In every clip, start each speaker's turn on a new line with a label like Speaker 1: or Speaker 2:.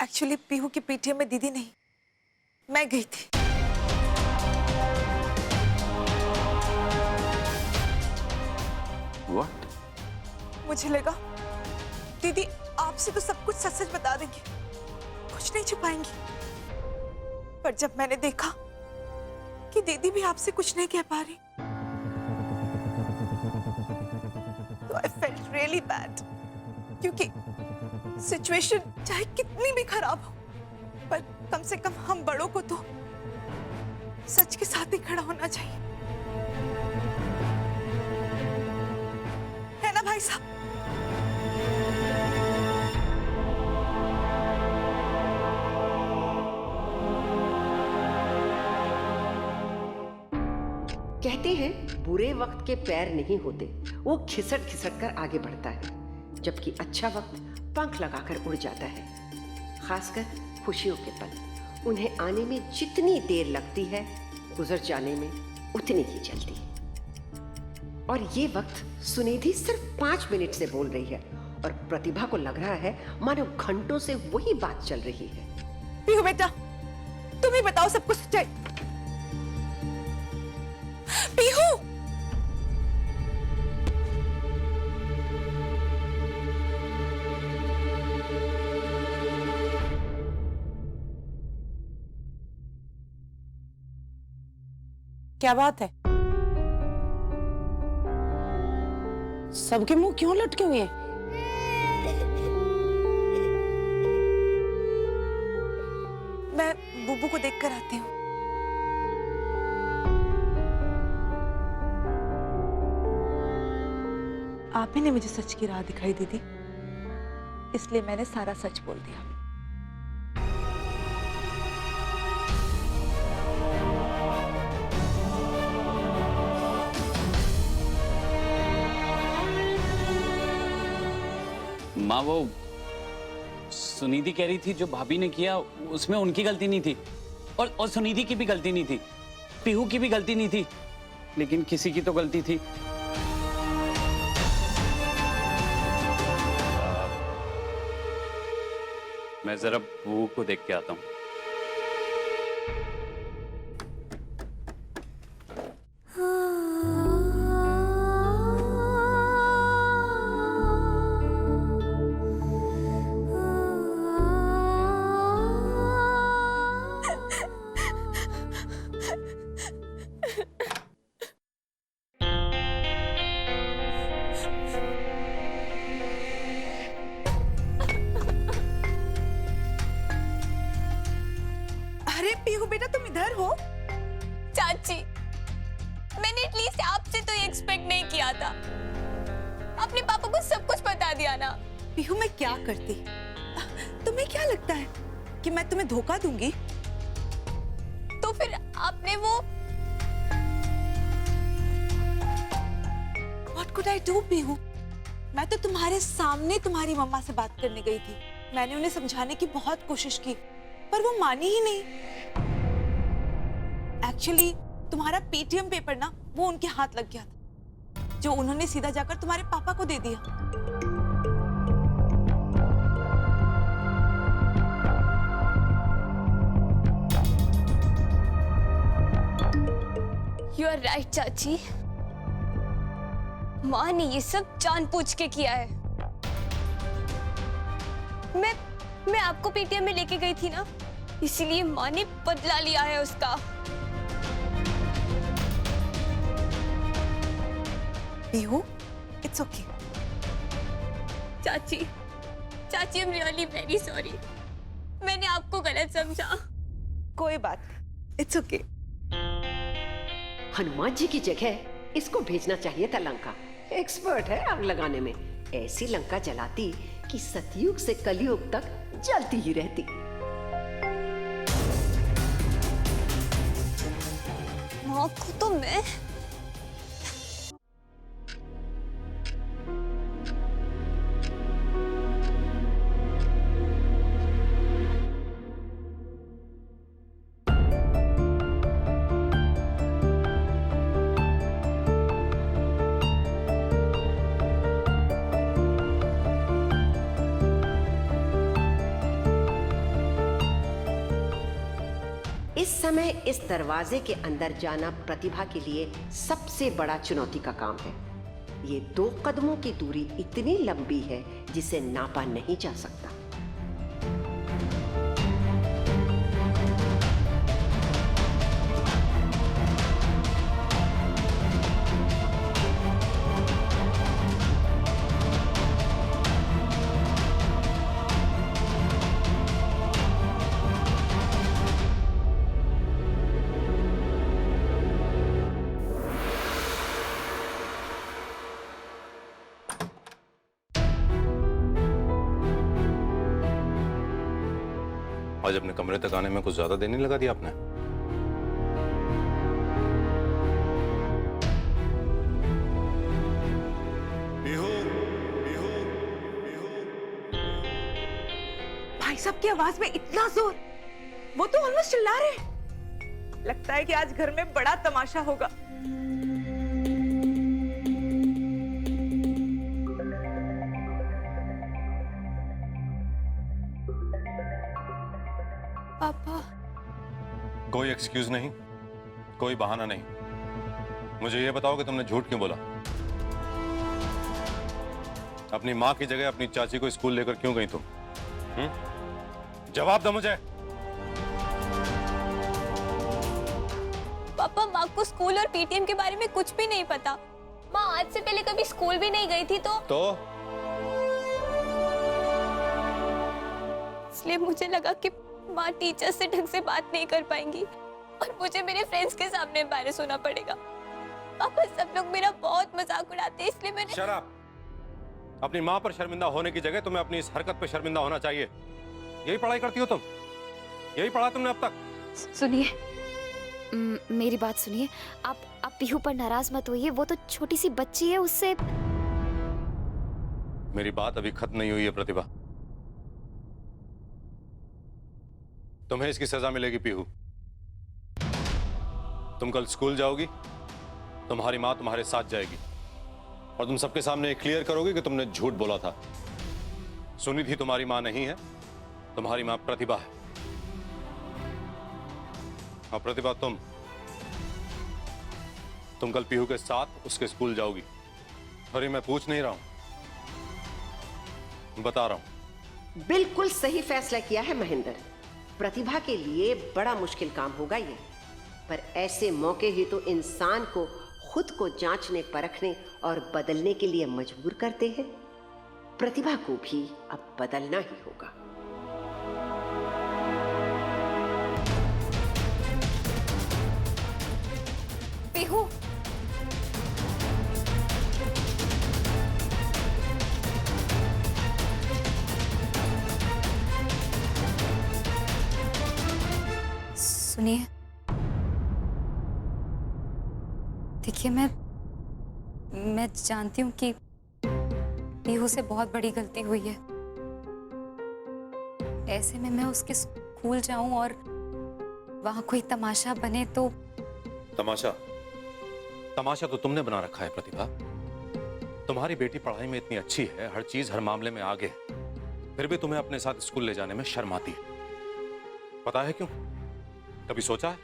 Speaker 1: Actually Pihu की PTM में दीदी नहीं, मैं गई थी।
Speaker 2: What?
Speaker 1: मुझे लगा दीदी आपसे तो सब कुछ सच सच बता देंगी, कुछ नहीं छुपाएंगी। पर जब मैंने देखा कि दीदी भी आपसे कुछ नहीं कह पा रही, तो आई फेल्ट रियली बैड। क्योंकि सिचुएशन चाहे कितनी भी खराब हो, पर कम से कम हम बड़ों को तो सच के साथ ही खड़ा होना चाहिए, है ना भाई साहब?
Speaker 3: कहते हैं बुरे वक्त के पैर नहीं होते, वो खिसट खिसट कर आगे बढ़ता है, जबकि अच्छा वक्त पंख लगाकर उड़ जाता है। खासकर खुशियों के पल, उन्हें आने में जितनी देर लगती है, गुजर जाने में उतनी ही जल्दी। और ये वक्त सुनिधि सिर्फ 5 मिनट से बोल रही है और प्रतिभा को लग रहा है मानो घंटों से वही बात चल रही है।
Speaker 1: पीहू बेटा, तुम ही बताओ सब कुछ सच्चाई। पीहू!
Speaker 4: क्या बात है? सबके मुंह क्यों लटके हुए हैं?
Speaker 1: मैं बुबू को देखकर आती हूँ। आप ही ने मुझे सच की राह दिखाई दीदी, इसलिए मैंने सारा सच बोल दिया।
Speaker 2: माँ, वो सुनिधि कह रही थी जो भाभी ने किया उसमें उनकी गलती नहीं थी, और सुनिधि की भी गलती नहीं थी, पीहू की भी गलती नहीं थी, लेकिन किसी की तो गलती थी। मैं जरा बुबू को देख के आता हूँ।
Speaker 1: अरे पीहू बेटा, तुम इधर हो?
Speaker 5: चाची, मैंने एटलीस्ट आपसे तो ये एक्सपेक्ट नहीं किया था। अपने पापा को सब कुछ बता दिया ना।
Speaker 1: पीहू मैं क्या करती? तुम्हें क्या लगता है कि मैं तुम्हें धोखा दूंगी?
Speaker 5: तो फिर आपने वो
Speaker 1: What could I do, Pihu? मैं तो तुम्हारे सामने तुम्हारी मम्मा से बात करने गई थी। मैंने उन्हें समझाने की बहुत कोशिश की, पर वो मानी ही नहीं। एक्चुअली तुम्हारा पेटीएम पेपर ना, वो उनके हाथ लग गया था, जो उन्होंने सीधा जाकर तुम्हारे पापा को दे दिया।
Speaker 5: यू आर राइट चाची, माँ ने ये सब जानबूझ के किया है। मैं आपको पेटीएम में लेके गई थी ना, इसीलिए माँ ने बदला लिया है उसका।
Speaker 1: Pihu, it's okay.
Speaker 5: चाची, चाची, I am really very sorry. मैंने आपको गलत समझा।
Speaker 1: कोई बात नहीं, इट्स ओके।
Speaker 3: हनुमान जी की जगह इसको भेजना चाहिए था लंका। एक्सपर्ट है आग लगाने में। ऐसी लंका जलाती कि सतयुग से कलयुग तक जलती ही रहती।
Speaker 5: माँ को तो मैं
Speaker 3: इस समय इस दरवाजे के अंदर जाना प्रतिभा के लिए सबसे बड़ा चुनौती का काम है। ये 2 कदमों की दूरी इतनी लंबी है जिसे नापा नहीं जा सकता।
Speaker 6: आज अपने कमरे तक आने में कुछ ज्यादा देर नहीं लगा दिया आपने?
Speaker 1: भाई साहब की आवाज में इतना जोर, वो तो ऑलमोस्ट चिल्ला रहे हैं। लगता है कि आज घर में बड़ा तमाशा होगा।
Speaker 5: पापा,
Speaker 6: कोई एक्सक्यूज नहीं, कोई बहाना नहीं। मुझे ये बताओ कि तुमने झूठ क्यों बोला? अपनी माँ की जगह अपनी चाची को स्कूल लेकर क्यों गई तुम? जवाब दो मुझे।
Speaker 5: पापा, माँ को स्कूल और पीटीएम के बारे में कुछ भी नहीं पता। माँ आज से पहले कभी स्कूल भी नहीं गई थी तो इसलिए मुझे लगा कि माँ टीचर से ढंग से बात नहीं कर पाएंगी और मुझे मेरे फ्रेंड्स के सामने एम्बैरेस होना पड़ेगा। पापा, सब लोग मेरा बहुत मजाक उड़ाते हैं, इसलिए मैंने।
Speaker 6: Shut up. अपनी माँ पर शर्मिंदा होने की जगह तुम्हें अपनी इस हरकत पर शर्मिंदा होना चाहिए। यही पढ़ाई करती हो तुम? यही पढ़ा तुमने अब तक?
Speaker 7: सुनिए, मेरी बात सुनिए। आप पीहू पर नाराज मत होइए, वो तो छोटी सी बच्ची है, उससे।
Speaker 6: मेरी बात अभी खत्म नहीं हुई है प्रतिभा। तुम्हें इसकी सजा मिलेगी पीहू। तुम कल स्कूल जाओगी, तुम्हारी माँ तुम्हारे साथ जाएगी और तुम सबके सामने क्लियर करोगे कि तुमने झूठ बोला था। सुनिधि तुम्हारी माँ नहीं है, तुम्हारी माँ प्रतिभा है। और प्रतिभा, तुम कल पीहू के साथ उसके स्कूल जाओगी। अरे मैं पूछ नहीं रहा हूं, बता रहा हूं।
Speaker 3: बिल्कुल सही फैसला किया है महेंद्र। प्रतिभा के लिए बड़ा मुश्किल काम होगा ये, पर ऐसे मौके ही तो इंसान को खुद को जांचने, परखने और बदलने के लिए मजबूर करते हैं। प्रतिभा को भी अब बदलना ही होगा।
Speaker 5: पीहू, सुनिए, देखिए, मैं जानती हूँ कि पीहू से बहुत बड़ी गलती हुई है। ऐसे में मैं उसके स्कूल जाऊं और वहां कोई तमाशा बने तो।
Speaker 6: तमाशा तो तुमने बना रखा है प्रतिभा। तुम्हारी बेटी पढ़ाई में इतनी अच्छी है, हर चीज हर मामले में आगे है, फिर भी तुम्हें अपने साथ स्कूल ले जाने में शर्म आती है। पता है क्यों? कभी सोचा है?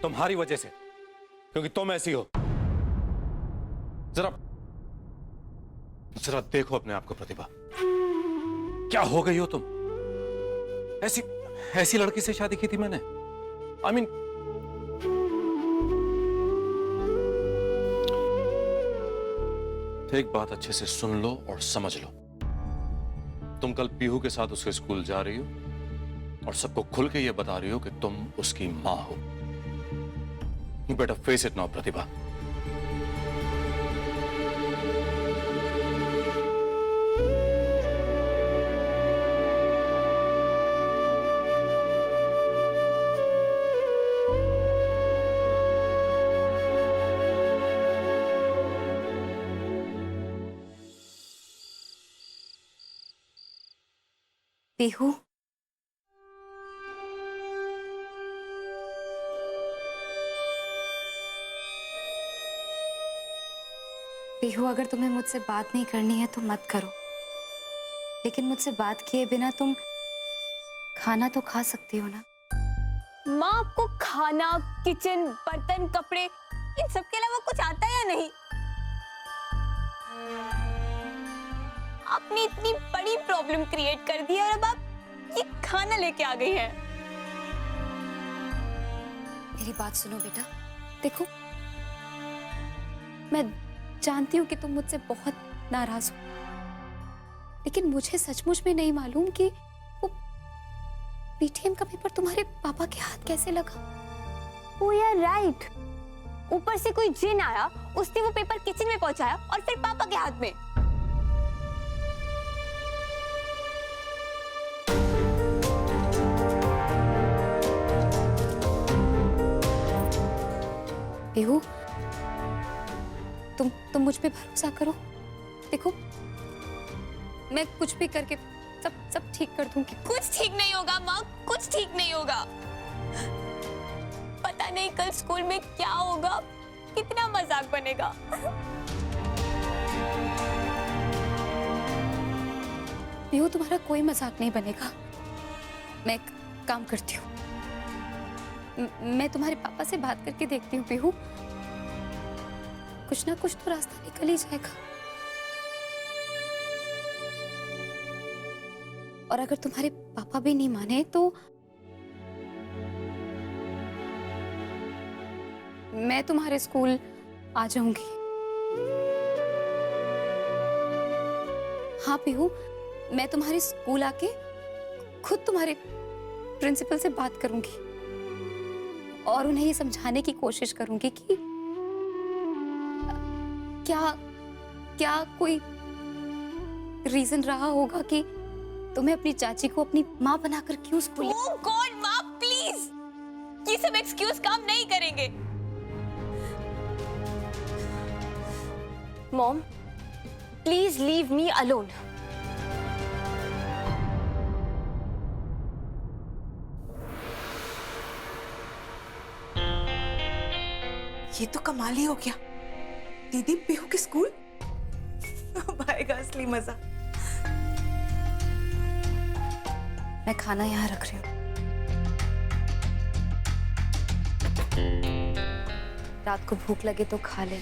Speaker 6: तुम्हारी वजह से, क्योंकि तुम ऐसी हो। जरा देखो अपने आप को प्रतिभा, क्या हो गई हो तुम? ऐसी लड़की से शादी की थी मैंने। I mean, एक बात अच्छे से सुन लो और समझ लो। तुम कल पीहू के साथ उसके स्कूल जा रही हो और सबको खुल के ये बता रही हो कि तुम उसकी मां हो। You better face it now, प्रतिभा।
Speaker 5: पीहू, पीहू, अगर तुम्हें मुझसे बात नहीं करनी है तो मत करो, लेकिन मुझसे बात किए बिना तुम खाना तो खा सकती हो ना? माँ आपको खाना, किचन, बर्तन, कपड़े इन सब के अलावा कुछ आता है या नहीं? आपने इतनी बड़ी प्रॉब्लम क्रिएट कर दी और अब आप ये खाना लेके आ गई हैं।
Speaker 7: मेरी बात सुनो बेटा, देखो मैं जानती हूँ कि तुम मुझसे बहुत नाराज हो, लेकिन मुझे सचमुच में नहीं मालूम कि वो पीटीएम का पेपर तुम्हारे पापा के हाथ कैसे लगा।
Speaker 5: ओ यार राइट, ऊपर से कोई जिन आया, उसने वो पेपर किचन में पहुंचाया और फिर पापा के हाथ में।
Speaker 7: पीहू, तुम मुझ पे भरोसा करो। देखो मैं कुछ भी करके सब ठीक कर दूंगी।
Speaker 5: कुछ ठीक नहीं होगा माँ, कुछ ठीक नहीं होगा। पता नहीं कल स्कूल में क्या होगा, कितना मजाक बनेगा।
Speaker 7: पीहू तुम्हारा कोई मजाक नहीं बनेगा। मैं एक काम करती हूँ, मैं तुम्हारे पापा से बात करके देखती हूँ पीहू, कुछ ना कुछ तो रास्ता निकल ही जाएगा। और अगर तुम्हारे पापा भी नहीं माने तो मैं तुम्हारे स्कूल आ जाऊंगी। हाँ पीहू, मैं तुम्हारे स्कूल आके खुद तुम्हारे प्रिंसिपल से बात करूंगी और उन्हें ये समझाने की कोशिश करूंगी कि क्या कोई रीजन रहा होगा कि तुम्हें अपनी चाची को अपनी माँ बनाकर क्यों स्कूल।
Speaker 5: ओह गॉड माँ प्लीज, ये सब एक्सक्यूज काम नहीं करेंगे। Mom please leave me alone.
Speaker 1: ये तो कमाल ही हो गया। दीदी पीहू के स्कूल, अब आएगा असली मजा।
Speaker 7: मैं खाना यहाँ रख रही हूँ, रात को भूख लगे तो खा ले।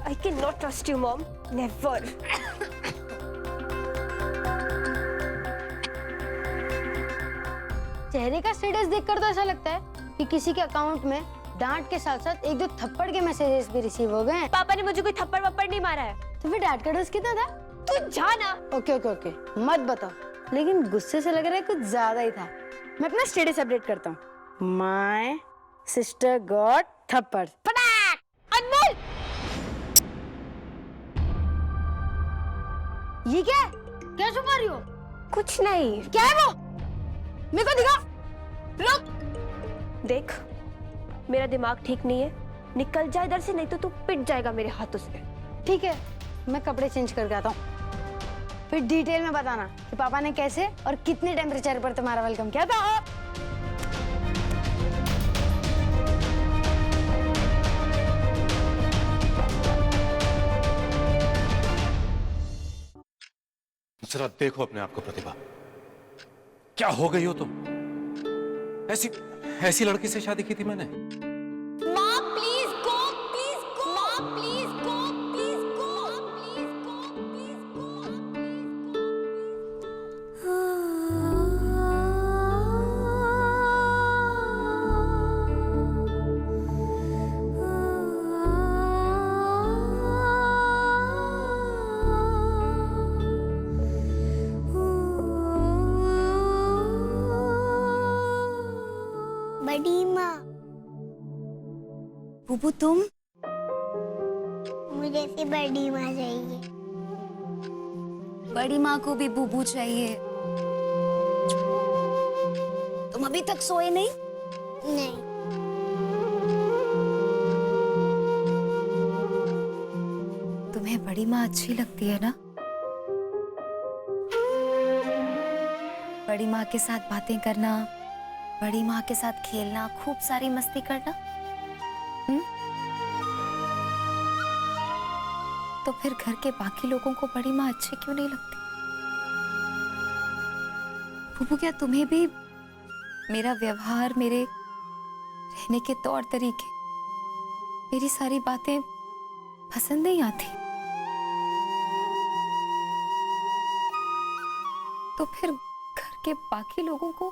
Speaker 5: I cannot trust you, Mom. Never.
Speaker 8: चेहरे का स्टेटस देखकर तो ऐसा लगता है कि किसी के अकाउंट में डांट के साथ साथ एक दो थप्पड़ के मैसेजेस भी रिसीव हो गए हैं।
Speaker 5: पापा ने मुझे कोई थप्पड़ वप्पड़ नहीं मारा है।
Speaker 8: तो फिर डांट का डोज कितना था?
Speaker 5: तू जाना।
Speaker 8: ओके ओके ओके, मत बताओ, लेकिन गुस्से से लग रहा है कुछ ज्यादा ही था। मैं अपना स्टेटस अपडेट करता हूँ। माय सिस्टर गॉट थप्पड़।
Speaker 5: पटाक! अनमोल!
Speaker 8: ये क्या है? क्या छुपा रही हो?
Speaker 5: कुछ नहीं।
Speaker 8: क्या है वो? मेरे को दिखा।
Speaker 5: रुक! देख, मेरा दिमाग ठीक नहीं है। निकल जा इधर से, नहीं तो तू पिट जाएगा मेरे हाथों से।
Speaker 8: ठीक है, मैं कपड़े चेंज करके आता हूँ। फिर डिटेल में बताना कि पापा ने कैसे और कितने टेम्परेचर पर तुम्हारा वेलकम किया था।
Speaker 6: जरा देखो अपने आप को प्रतिभा, क्या हो गई हो तुम? ऐसी लड़की से शादी की थी मैंने।
Speaker 5: माँ प्लीज गो, प्लीज गो। माँ please go, please go, please go, please
Speaker 9: बड़ी माँ,
Speaker 7: बुबू तुम?
Speaker 9: मुझे ऐसी बड़ी माँ चाहिए।
Speaker 7: बड़ी माँ को भी बुबू चाहिए। तुम अभी तक सोए नहीं?
Speaker 9: नहीं,
Speaker 7: तुम्हें बड़ी माँ अच्छी लगती है ना? बड़ी माँ के साथ बातें करना, बड़ी माँ के साथ खेलना, खूब सारी मस्ती करना। तो फिर घर के बाकी लोगों को बड़ी माँ अच्छी क्यों नहीं लगती? फूफू, क्या तुम्हें भी मेरा व्यवहार, मेरे रहने के तौर तरीके, मेरी सारी बातें पसंद नहीं आती? तो फिर घर के बाकी लोगों को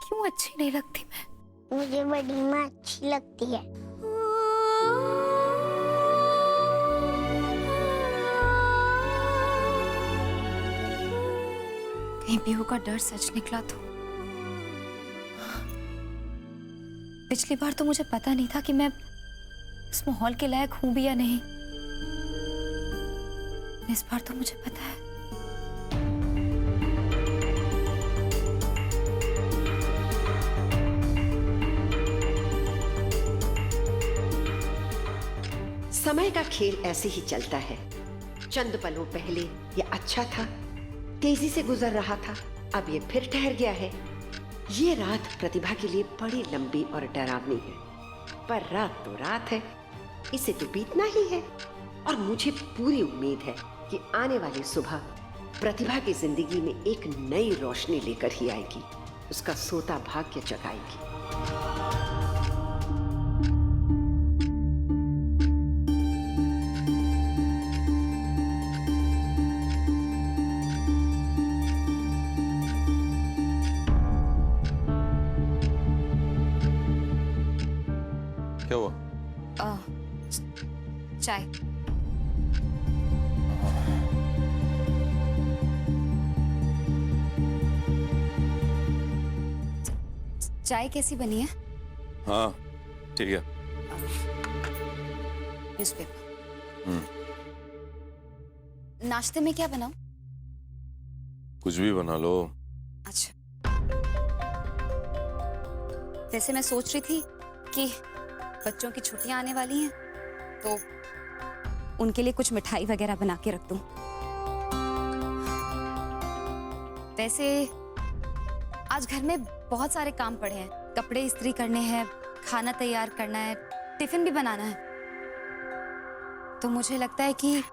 Speaker 7: क्यों अच्छी नहीं लगती मैं?
Speaker 9: मुझे बड़ी माँ अच्छी लगती है।
Speaker 7: कहीं पीहू का डर सच निकला तो? पिछली बार तो मुझे पता नहीं था कि मैं इस माहौल के लायक हूं भी या नहीं। इस बार तो मुझे पता है।
Speaker 3: समय का खेल ऐसे ही चलता है। चंद पलों पहले ये अच्छा था, तेजी से गुजर रहा था, अब ये फिर ठहर गया है। ये रात प्रतिभा के लिए बड़ी लंबी और डरावनी है, पर रात तो रात है, इसे तो बीतना ही है। और मुझे पूरी उम्मीद है कि आने वाली सुबह प्रतिभा की जिंदगी में एक नई रोशनी लेकर ही आएगी, उसका सोता भाग्य जगाएगी।
Speaker 6: क्या हुआ?
Speaker 7: चाय। चाय कैसी बनी है?
Speaker 6: हाँ ठीक है।
Speaker 7: न्यूज़पेपर। नाश्ते में क्या बनाऊं?
Speaker 6: कुछ भी बना लो।
Speaker 7: अच्छा, वैसे मैं सोच रही थी कि बच्चों की छुट्टियां आने वाली हैं, तो उनके लिए कुछ मिठाई वगैरह बना के रख दूं। वैसे आज घर में बहुत सारे काम पड़े हैं, कपड़े इस्त्री करने हैं, खाना तैयार करना है, टिफिन भी बनाना है। तो मुझे लगता है कि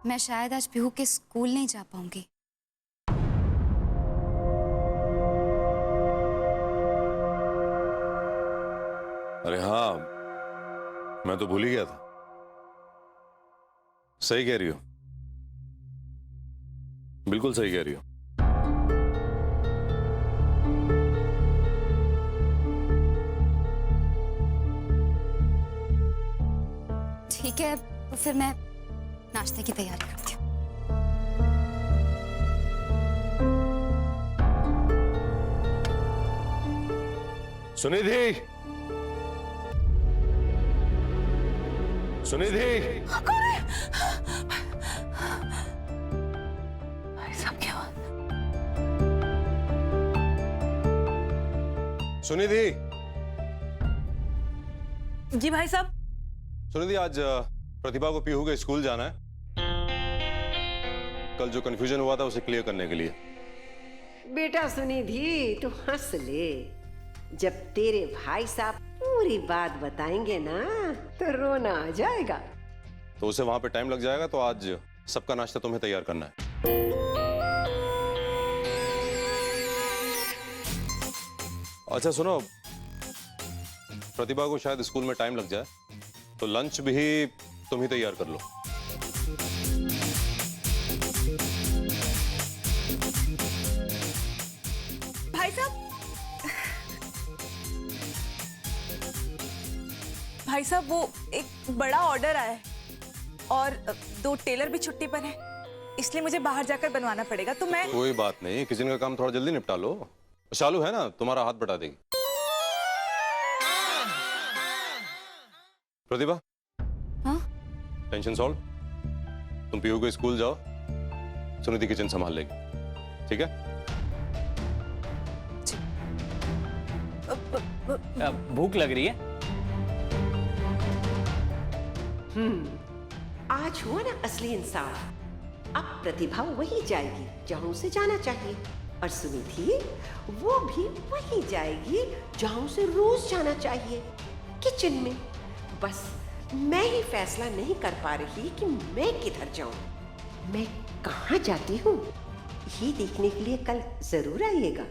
Speaker 7: मैं शायद आज पीहू के स्कूल नहीं जा पाऊंगी।
Speaker 6: अरे हाँ, मैं तो भूल ही गया था। सही कह रही हो, बिल्कुल सही कह रही हो।
Speaker 7: ठीक है, तो फिर मैं नाश्ते की तैयारी करती हूँ।
Speaker 6: सुनिधि, सुनिधि,
Speaker 1: सब क्या हुआ?
Speaker 6: सुनिधि,
Speaker 1: जी भाई साहब।
Speaker 6: सुनिधि, आज प्रतिभा को पीहू के स्कूल जाना है, कल जो कंफ्यूजन हुआ था उसे क्लियर करने के लिए।
Speaker 3: बेटा सुनिधि, तू हंस ले। जब तेरे भाई साहब पूरी बात बताएंगे ना तो रोना आ जाएगा।
Speaker 6: तो उसे वहां पे टाइम लग जाएगा, तो आज सबका नाश्ता तुम्हें तैयार करना है। अच्छा सुनो, प्रतिभा को शायद स्कूल में टाइम लग जाए, तो लंच भी तुम ही तैयार कर लो।
Speaker 1: भाई साहब, भाई साहब, वो एक बड़ा ऑर्डर आया है और 2 टेलर भी छुट्टी पर हैं, इसलिए मुझे बाहर जाकर बनवाना पड़ेगा। तो मैं
Speaker 6: कोई बात नहीं, किचन का काम थोड़ा जल्दी निपटा लो। शालू है ना, तुम्हारा हाथ बटा देगी। प्रतिभा,
Speaker 7: हाँ?
Speaker 6: Tension solve. तुम पीहू को स्कूल जाओ, सुनिधि किचन संभाल लेगी, ठीक है?
Speaker 2: भूख लग रही है?
Speaker 3: आज हुआ ना असली इंसाफ। अब प्रतिभा वही जाएगी जहां उसे जाना चाहिए। और सुनिधि, वो भी वही जाएगी जहां उसे रोज जाना चाहिए, किचन में। बस मैं ही फैसला नहीं कर पा रही कि मैं किधर जाऊं। मैं कहाँ जाती हूँ ये देखने के लिए कल जरूर आइएगा।